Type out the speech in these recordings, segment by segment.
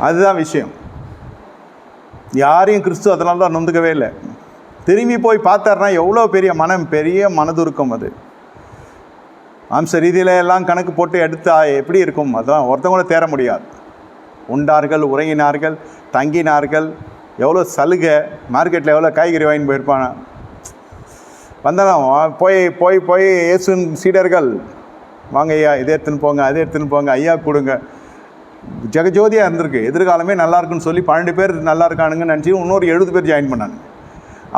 அதுதான் விஷயம். யாரையும் கிறிஸ்து அதனால தான் நொந்துக்கவே இல்லை. திரும்பி போய் பார்த்தாருன்னா எவ்வளோ பெரிய மனதுருக்கம் அது. அம்ச ரீதியில் எல்லாம் கணக்கு போட்டு எடுத்தா எப்படி இருக்கும்? அதான் ஒருத்தவங்கள தேர முடியாது. உண்டார்கள், உறங்கினார்கள், தங்கினார்கள், எவ்வளோ சலுகை, மார்க்கெட்டில் எவ்வளோ காய்கறி வாங்கி போயிருப்பாங்க. வந்தாலும் போய் போய் போய் இயேசுவின் சீடர்கள், வாங்க ஐயா, இதை எடுத்துன்னு போங்க, அதை எடுத்துன்னு போங்க, ஐயா கொடுங்க. ஜெகஜோதியாக இருந்திருக்கு. எதிர்காலமே நல்லா இருக்குன்னு சொல்லி 12 பேர் நல்லா இருக்கானுங்கன்னு நினச்சி இன்னொரு 70 பேர் ஜாயின் பண்ணாங்க.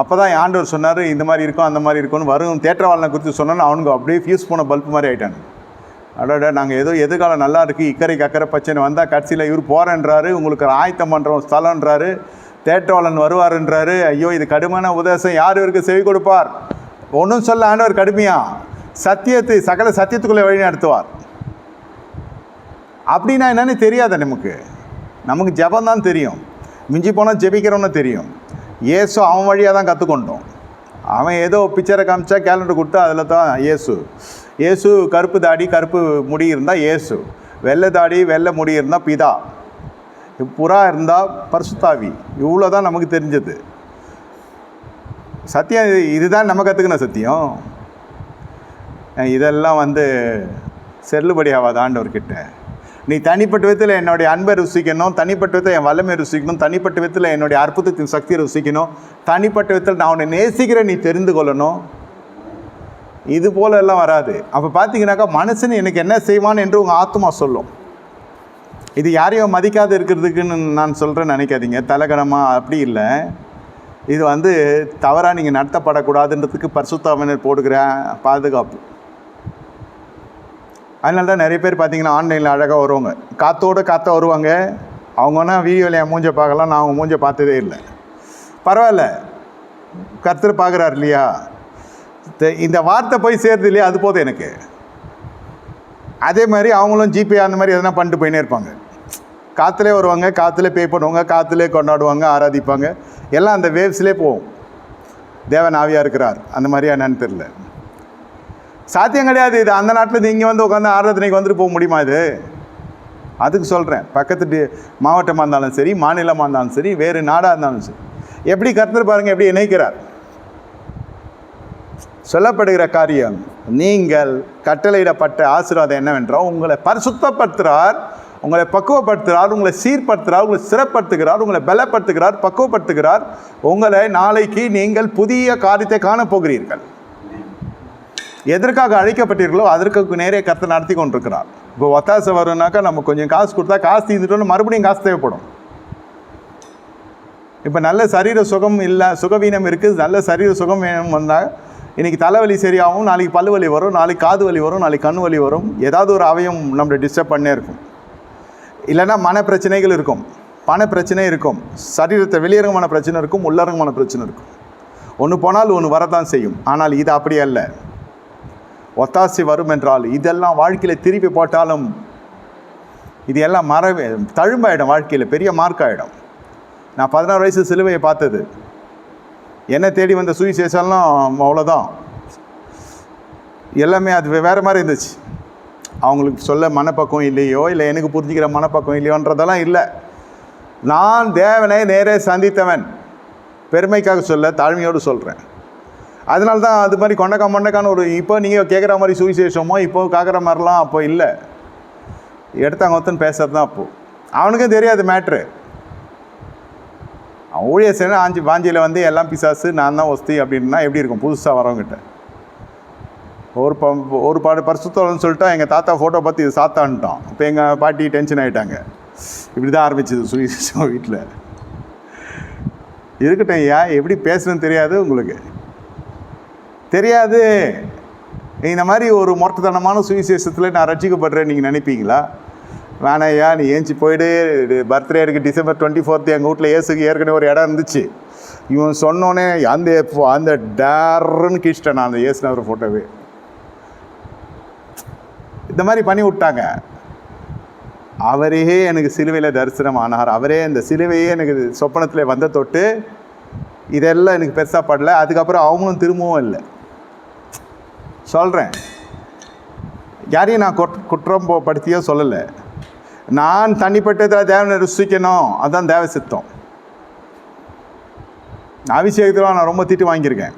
அப்போ தான் ஆண்டவர் சொன்னார், இந்த மாதிரி இருக்கும், அந்த மாதிரி இருக்கும்னு. வரும் தேற்றவாளனை குறித்து சொன்னோன்னு அவனுக்கு அப்படியே ஃபியூஸ் போன பல்ப் மாதிரி ஆகிட்டாங்க. அடோட நாங்கள் ஏதோ எதிர்காலம் நல்லா இருக்குது, இக்கரைக்கு அக்கறை பச்சனை வந்தால் கடைசியில் இவர் போகிறேன்றாரு, உங்களுக்கு ஆயத்தம் பண்ணுறோம் ஸ்தலன்றாரு, தேற்றவாளன் வருவாருன்றாரு. ஐயோ, இது கடுமையான உபதேசம், யார் இவருக்கு செவி கொடுப்பார்? ஒன்றும் சொல்ல ஆண்டவர் கடுமையா சத்தியத்தை சகல சத்தியத்துக்குள்ளே வழி நடத்துவார். அப்படின்னா என்னன்னு தெரியாத நமக்கு ஜபந்தான் தெரியும். மிஞ்சி போனால் ஜெபிக்கிறோன்னு தெரியும். இயேசு அவன் வழியாக தான் கற்றுக்கொண்டோம். அவன் ஏதோ பிக்சரை காமிச்சா கேலண்டர் கொடுத்தா அதில் தான் இயேசு கருப்பு தாடி கருப்பு முடி இருந்தால் இயேசு, வெள்ளை தாடி வெள்ளை முடி இருந்தால் பிதா, புறா இருந்தால் பரிசுத்தாவி. இவ்வளோ தான் நமக்கு தெரிஞ்சது. சத்தியம் இதுதான் நம்ம கற்றுக்கின சத்தியம். இதெல்லாம் செல்லுபடி ஆகாது ஆண்டவர்கிட்ட. நீ தனிப்பட்ட விதத்தில் என்னுடைய அன்பை ருசிக்கணும், தனிப்பட்ட விதத்தில் என் வல்லமை ருசிக்கணும், தனிப்பட்ட விதத்தில் என்னுடைய அற்புதத்தின் சக்தியை ருசிக்கணும், தனிப்பட்ட விதத்தில் நான் உன்னை நேசிக்கிறேன் நீ தெரிந்து கொள்ளணும். இது போல எல்லாம் வராது. அப்போ பார்த்தீங்கன்னாக்கா மனுஷன் எனக்கு என்ன செய்வான் என்று உங்கள் ஆத்மா சொல்லும். இது யாரையும் மதிக்காது இருக்கிறதுக்குன்னு நான் சொல்கிறேன்னு நினைக்காதீங்க. தலைகணமாக அப்படி இல்லை. இது தவறாக நீங்கள் நடத்தப்படக்கூடாதுன்றதுக்கு பரிசுத்தாவினர் போடுகிற பாதுகாப்பு. அதனால தான் நிறைய பேர் பார்த்தீங்கன்னா ஆன்லைனில் அழகாக வருவாங்க, காற்ற வருவாங்க. அவங்கன்னா வீடியோவில் என் மூஞ்சை பார்க்கலாம், நான் அவங்க மூஞ்சை பார்த்ததே இல்லை. பரவாயில்ல, கர்த்தர் பார்க்குறாரு இல்லையா? இந்த வார்த்தை போய் சேர்றது இல்லையா, அது போதும் எனக்கு. அதே மாதிரி அவங்களும் ஜிபே அந்த மாதிரி எதனா பண்ணிட்டு போயினே இருப்பாங்க. காற்றுலே வருவாங்க, காற்றுலே பே பண்ணுவாங்க, காற்றுலே கொண்டாடுவாங்க, ஆராதிப்பாங்க. எல்லாம் அந்த வேவ்ஸ்லேயே போகும். தேவன் ஆவியாக இருக்கிறார், அந்த மாதிரியா என்னன்னு தெரில. சாத்தியம் கிடையாது. இது அந்த நாட்டில் இங்கே உட்காந்து ஆராதனைக்கு வந்துட்டு போக முடியுமா? இது அதுக்கு சொல்கிறேன். பக்கத்து மாவட்டமாக இருந்தாலும் சரி, மாநிலமாக இருந்தாலும் சரி, வேறு நாடாக இருந்தாலும் சரி, எப்படி கர்த்தர் பாருங்கள் எப்படி இணைக்கிறார். சொல்லப்படுகிற காரியம், நீங்கள் கட்டளையிடப்பட்ட ஆசீர்வாதம் என்னவென்றால் உங்களை பரிசுத்தப்படுத்துகிறார், உங்களை பக்குவப்படுத்துகிறார், உங்களை சீர்படுத்துகிறார், உங்களை சிறப்படுத்துகிறார், உங்களை பலப்படுத்துகிறார், பக்குவப்படுத்துகிறார். உங்களை நாளைக்கு நீங்கள் புதிய காரியத்தை காணப்போகிறீர்கள். எதற்காக அழைக்கப்பட்டீர்களோ அதற்கு நேரே கர்த்தர் நடத்தி கொண்டிருக்கிறார். இப்போ ஒத்தாசை வரும்னாக்கா நம்ம கொஞ்சம் காசு கொடுத்தா காசு தீர்ந்துட்டோன்னு மறுபடியும் காசு தேவைப்படும். இப்போ நல்ல சரீர சுகம் இல்லை, சுகவீனம் இருக்குது, நல்ல சரீர சுகம் வேணும் வந்தால் இன்றைக்கி தலைவலி சரியாகும், நாளைக்கு பல்லு வலி வரும், நாளைக்கு காது வலி வரும், நாளைக்கு கண் வலி வரும். ஏதாவது ஒரு அவயம் நம்மளை டிஸ்டர்ப் பண்ணே இருக்கும். இல்லைன்னா மன பிரச்சனைகள் இருக்கும், பண பிரச்சனை இருக்கும், சரீரத்தை வெளியரங்கமான பிரச்சனை இருக்கும், உள்ளரங்கமான பிரச்சனை இருக்கும். ஒன்று போனால் ஒன்று வரத்தான் செய்யும். ஆனால் இது அப்படி அல்ல. ஒத்தாசை வரும் என்றால் இதெல்லாம் வாழ்க்கையில் திருப்பி போட்டாலும் இது எல்லாம் தழும்பாயிடும். வாழ்க்கையில் பெரிய மார்க் ஆகிடும். நான் 16 வயசு சிலுவையை பார்த்தது, என்னை தேடி வந்த சுவிசேஷம்லாம் அவ்வளோதான். எல்லாமே அது வேறு மாதிரி இருந்துச்சு. அவங்களுக்கு சொல்ல மனப்பக்கம் இல்லையோ, இல்லை எனக்கு புரிஞ்சுக்கிற மனப்பக்கம் இல்லையோன்றதெல்லாம் இல்லை. நான் தேவனை நேரே சந்தித்தவன். பெருமைக்காக சொல்ல, தாழ்மையோடு சொல்கிறேன். அதனால தான் அது மாதிரி கொண்டக்கான ஒரு இப்போ நீங்கள் கேட்குற மாதிரி சுவிசேஷமோ இப்போ காக்கிற மாதிரிலாம் அப்போ இல்லை. எடுத்தாங்க ஒருத்தன் பேசுறது தான் அப்போது. அவனுக்கும் தெரியாது மேட்ரு. அவன் ஊழியர் சேனை வாஞ்சியில் எல்லாம் பிசாசு, நான் தான் ஒஸ்தி அப்படின்னா எப்படி இருக்கும் புதுசாக வரவங்கிட்ட? ஒரு பரிசுத்தம்னு சொல்லிட்டா எங்கள் தாத்தா ஃபோட்டோ பார்த்து இது சாத்தான்ட்டான். இப்போ எங்கள் பாட்டி டென்ஷன் ஆகிட்டாங்க. இப்படி தான் ஆரம்பிச்சது சுவிசேஷம் வீட்டில். இருக்கட்டும் ஐயா, எப்படி பேசுகிறேன்னு தெரியாது, உங்களுக்கு தெரியாது. இந்த மாதிரி ஒரு மொட்டத்தனமான சுவிசேஷத்தில் நான் ரட்சிக்கப்படுறேன்னு நீங்கள் நினைப்பீங்களா? வேணாம் ஐயா, நீ ஏஞ்சி போய்டு. பர்த்டே இருக்குது December 24 எங்கள் வீட்டில் ஏசுக்கு ஏற்கனவே ஒரு இடம் இருந்துச்சு. இவன் சொன்னோன்னே அந்த டேர்ன்னு கிழிச்சிட்டேன் நான் அந்த ஏசுனவர் ஃபோட்டோவே. இந்த மாதிரி பண்ணி விட்டாங்க. அவரே எனக்கு சிலுவையில் தரிசனம் ஆனார். அவரே அந்த சிலுவையே எனக்கு சொப்பனத்தில் வந்த தொட்டு இதெல்லாம் எனக்கு பெருசாக படல. அதுக்கப்புறம் அவங்களும் திரும்பவும் இல்லை. சொல்கிறேன், யாரையும் நான் குற்றம் படுத்தியோ சொல்லலை. நான் தனிப்பட்டதில் தேவனை ருசிக்கணும், அதுதான் தேவ சித்தம். அபிஷேகத்தில் நான் ரொம்ப திட்டு வாங்கியிருக்கேன்.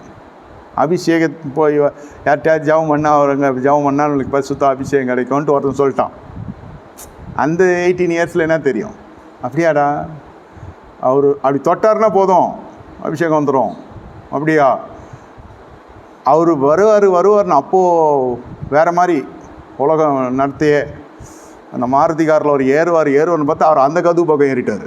அபிஷேகம் போய் யார்கிட்டயாவது ஜெபம் பண்ணால் அவருங்க ஜெபம் பண்ணால் உங்களுக்கு பரிசுத்த அபிஷேகம் கிடைக்கும்ன்ட்டு ஒருத்தன் சொல்லிட்டான். அந்த 18 இயர்ஸில் என்ன தெரியும்? அப்படியாடா, அவர் அப்படி தொட்டார்னா போதும் அபிஷேகம் வந்துடும். அப்படியா? அவர் வருவார்னு அப்போது வேறு மாதிரி உலகம் நடத்தியே அந்த மாருதி காரில் அவர் ஏறுவார்னு பார்த்தா அவர் அந்த கதவு பக்கம் ஏறிட்டார்.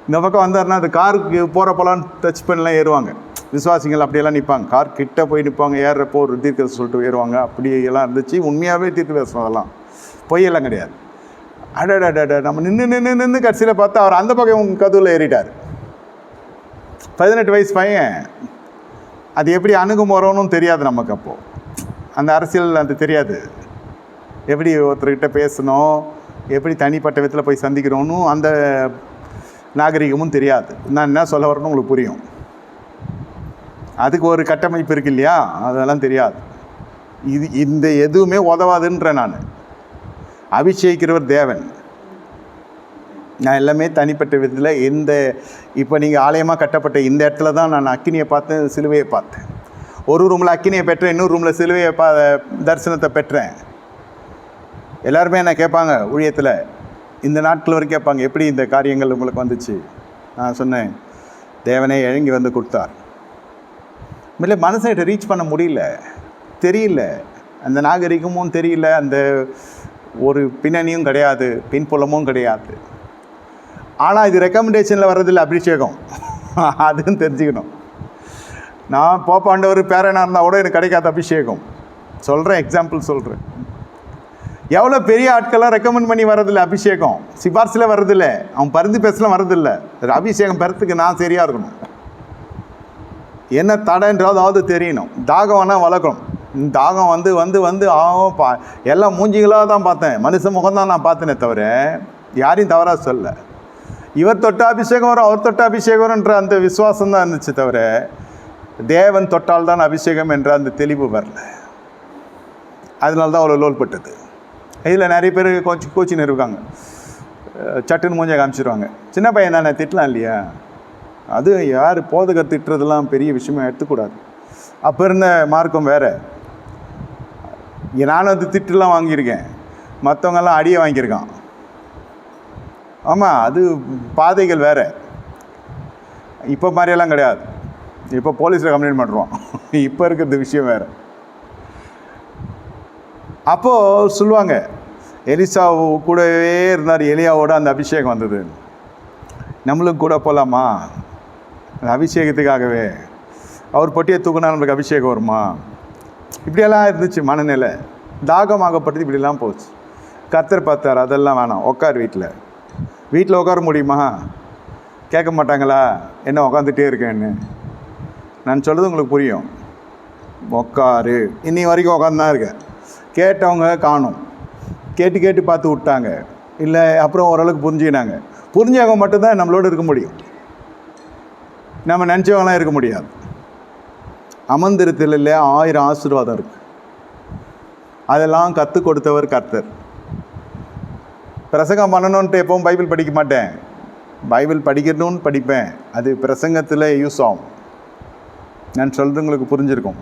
இந்த பக்கம் வந்தார்னா அது காருக்கு போகிறப்பெல்லாம் டச் பண்ணலாம் ஏறுவாங்க. விசுவாசிகள் அப்படியெல்லாம் நிற்பாங்க, கார் கிட்ட போய் நிற்பாங்க, ஏறுறப்போ ஒரு தீர்க்கதரிசனம் சொல்லிட்டு ஏறுவாங்க. அப்படியெல்லாம் இருந்துச்சு. உண்மையாகவே தீர்க்கதரிசனம், அதெல்லாம் பொய்யெல்லாம் கிடையாது. நம்ம நின்று கடைசியில் பார்த்தா அவர் அந்த பக்கம் கதவுல ஏறிட்டார். 18 வயசு பையன். அது எப்படி அணுகுமுறைன்னு தெரியாது நமக்கு. அப்போது அந்த அரசியல் அது தெரியாது. எப்படி ஒருத்தர்கிட்ட பேசணும், எப்படி தனிப்பட்ட விதத்தில் போய் சந்திக்கிறோன்னு அந்த நாகரிகமும் தெரியாது. நான் என்ன சொல்ல வரேன்னு உங்களுக்கு புரியும். அதுக்கு ஒரு கட்டமைப்பு இருக்கு இல்லையா, அதெல்லாம் தெரியாது. இந்த எதுவுமே உதவாதுன்ற நான். அபிஷேகிக்கிறவர் தேவன். நான் எல்லாமே தனிப்பட்ட விதத்தில் இப்போ நீங்கள் ஆலயமாக கட்டப்பட்ட இந்த இடத்துல தான் நான் அக்கினியை பார்த்தேன், சிலுவையை பார்த்தேன். ஒரு ரூமில் அக்கினியை பெற்றேன், இன்னொரு ரூமில் சிலுவையை தரிசனத்தை பெற்றேன். எல்லாருமே என்ன கேட்பாங்க ஊழியத்தில், இந்த நாட்கள் வரைக்கும் கேட்பாங்க, எப்படி இந்த காரியங்கள் உங்களுக்கு வந்துச்சு? நான் சொன்னேன், தேவனே இறங்கி வந்து கொடுத்தார். இல்லை, மனசை ரீச் பண்ண முடியல, தெரியல, அந்த நாகரிகமும் தெரியல, அந்த ஒரு பின்னணியும் கிடையாது, பின்புலமும் கிடையாது. ஆனால் இது ரெக்கமெண்டேஷனில் வர்றதில்லை அபிஷேகம், அதுன்னு தெரிஞ்சுக்கணும். நான் போப்பாண்டவர் பேரனாக இருந்தால் கூட எனக்கு கிடைக்காத அபிஷேகம். சொல்கிறேன், எக்ஸாம்பிள் சொல்கிறேன். எவ்வளோ பெரிய ஆட்கள்லாம் ரெக்கமெண்ட் பண்ணி வர்றதில்லை அபிஷேகம், சிபார்சில் வர்றதில்லை, அவன் பருந்து பேசலாம் வர்றதில்லை. அபிஷேகம் பெறத்துக்கு நான் சரியாக இருக்கணும், என்ன தடைன்றாவது தெரியணும். தாகம் வேணால் வளர்க்கணும். தாகம் வந்து வந்து வந்து எல்லாம் மூஞ்சிகளாக தான் பார்த்தேன், மனுஷ முகம்தான் நான் பார்த்தேனே தவிர யாரையும் தவறாக சொல்ல. இவர் தொட்ட அபிஷேகம் வரும், அவர் தொட்ட அபிஷேகம் வரும்ன்ற அந்த விசுவாசம் தான் இருந்துச்சு தவிர தேவன் தொட்டால் தான் அபிஷேகம் என்ற அந்த தெளிவு வரல. அதனால தான் அவ்வளோ லோல்பட்டது. இதில் நிறைய பேர் கோச்சின்னு இருக்காங்க, சட்டுன்னு மூஞ்சை காமிச்சிடுவாங்க. சின்ன பையன் தானே, திட்டலாம் இல்லையா? அது யார் போதகர் திட்டுறதுலாம் பெரிய விஷயமா எடுத்துக்கூடாது. அப்போ இருந்த மார்க்கம் வேறு. நானும் அது திட்டுலாம் வாங்கியிருக்கேன், மற்றவங்கெல்லாம் அடியை வாங்கியிருக்கான். ஆமாம், அது பாதைகள் வேறு. இப்போ மாதிரியெல்லாம் கிடையாது. இப்போ போலீஸில் கம்ப்ளைண்ட் பண்ணுறோம். இப்போ இருக்கிறது விஷயம் வேறு. அப்போது சொல்லுவாங்க, எலிசா கூடவே இருந்தார், எலியாவோட அந்த அபிஷேகம் வந்தது, நம்மளும் கூட போகலாமா அந்த அபிஷேகத்துக்காகவே? அவர் பொட்டியை தூக்குனா நம்மளுக்கு அபிஷேகம் வருமா? இப்படியெல்லாம் இருந்துச்சு மனநிலை. தாகமாகப்பட்டது இப்படிலாம் போச்சு. கர்த்தர் பார்த்தார், அதெல்லாம் வேணாம், உட்கார் வீட்டில் உட்கார முடியுமா? கேட்க மாட்டாங்களா என்ன உட்காந்துட்டே இருக்கேன்னு? நான் சொல்கிறது உங்களுக்கு புரியும். உட்காரு, இன்னி வரைக்கும் உட்காந்து தான் இருக்கேன். கேட்டவங்க காணும், கேட்டு பார்த்து விட்டாங்க, இல்லை அப்புறம் ஓரளவுக்கு புரிஞ்சுக்கினாங்க. புரிஞ்சவங்க மட்டும்தான் நம்மளோடு இருக்க முடியும், நம்ம நினச்சவங்களாம் இருக்க முடியாது. அமர்ந்திருத்தில் இல்லை 1000 ஆசீர்வாதம் இருக்குது. அதெல்லாம் கற்றுக் கொடுத்தவர் கர்த்தர். பிரசங்கம் பண்ணணுன்ட்டு எப்பவும் பைபிள் படிக்க மாட்டேன், பைபிள் படிக்கணும்னு படிப்பேன். அது பிரசங்கத்தில் யூஸ் ஆகும். நான் சொல்கிறது உங்களுக்கு புரிஞ்சிருக்கும்.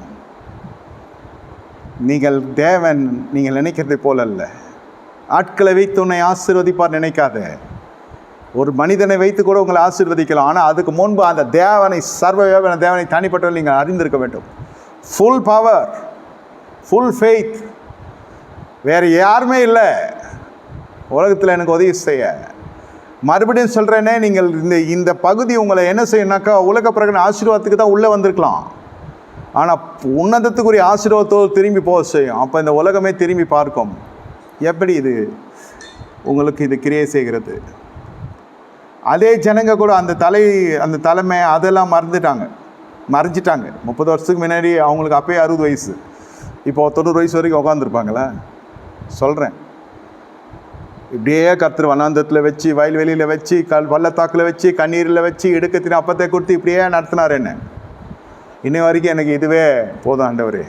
நீங்கள் தேவன் நீங்கள் நினைக்கிறதை போல அல்ல. ஆட்களை வைத்து உன்னை ஆசீர்வதிப்பார் நினைக்காத. ஒரு மனிதனை வைத்து கூட உங்களை ஆசீர்வதிக்கலாம். ஆனால் அதுக்கு முன்பு அந்த தேவனை, சர்வ தேவனை தனிப்பட்டவர்கள் நீங்கள் அறிந்திருக்க வேண்டும். Full power, full faith. வேறு யாருமே இல்லை உலகத்தில் எனக்கு உதவி செய்ய. மறுபடியும் சொல்கிறேனே, நீங்கள் இந்த பகுதி உங்களை என்ன செய்யணுனாக்கா, உலக பிரகடன ஆசீர்வாதத்துக்கு தான் உள்ளே வந்திருக்கலாம். ஆனால் உன்னதத்துக்குரிய ஆசீர்வாதத்தோடு திரும்பி போக செய்யும். அப்போ இந்த உலகமே திரும்பி பார்க்கும். எப்படி இது உங்களுக்கு இது கிரியை செய்கிறது? அதே ஜனங்க கூட அந்த தலைமை அதெல்லாம் மறைஞ்சிட்டாங்க. 30 வருஷத்துக்கு முன்னாடி அவங்களுக்கு அப்போயே 60 வயசு, இப்போ 90 வயசு வரைக்கும் உட்காந்துருப்பாங்களா? சொல்கிறேன். இப்படியே கர்த்தர் வனாந்தத்தில் வச்சு, வயல்வெளியில் வச்சு, பள்ளத்தாக்கில் வச்சு, கண்ணீரில் வச்சு, இடுக்கத்தின் அப்பத்தை கொடுத்து இப்படியே நடத்தினார் என்ன. இன்னை வரைக்கும் எனக்கு இதுவே போதும் ஆண்டவரே.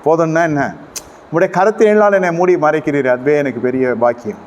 போதும்னா என்ன, உடைய கரத்தினால் என்னை மூடி மறைக்கிறீர், அதுவே எனக்கு பெரிய பாக்கியம்.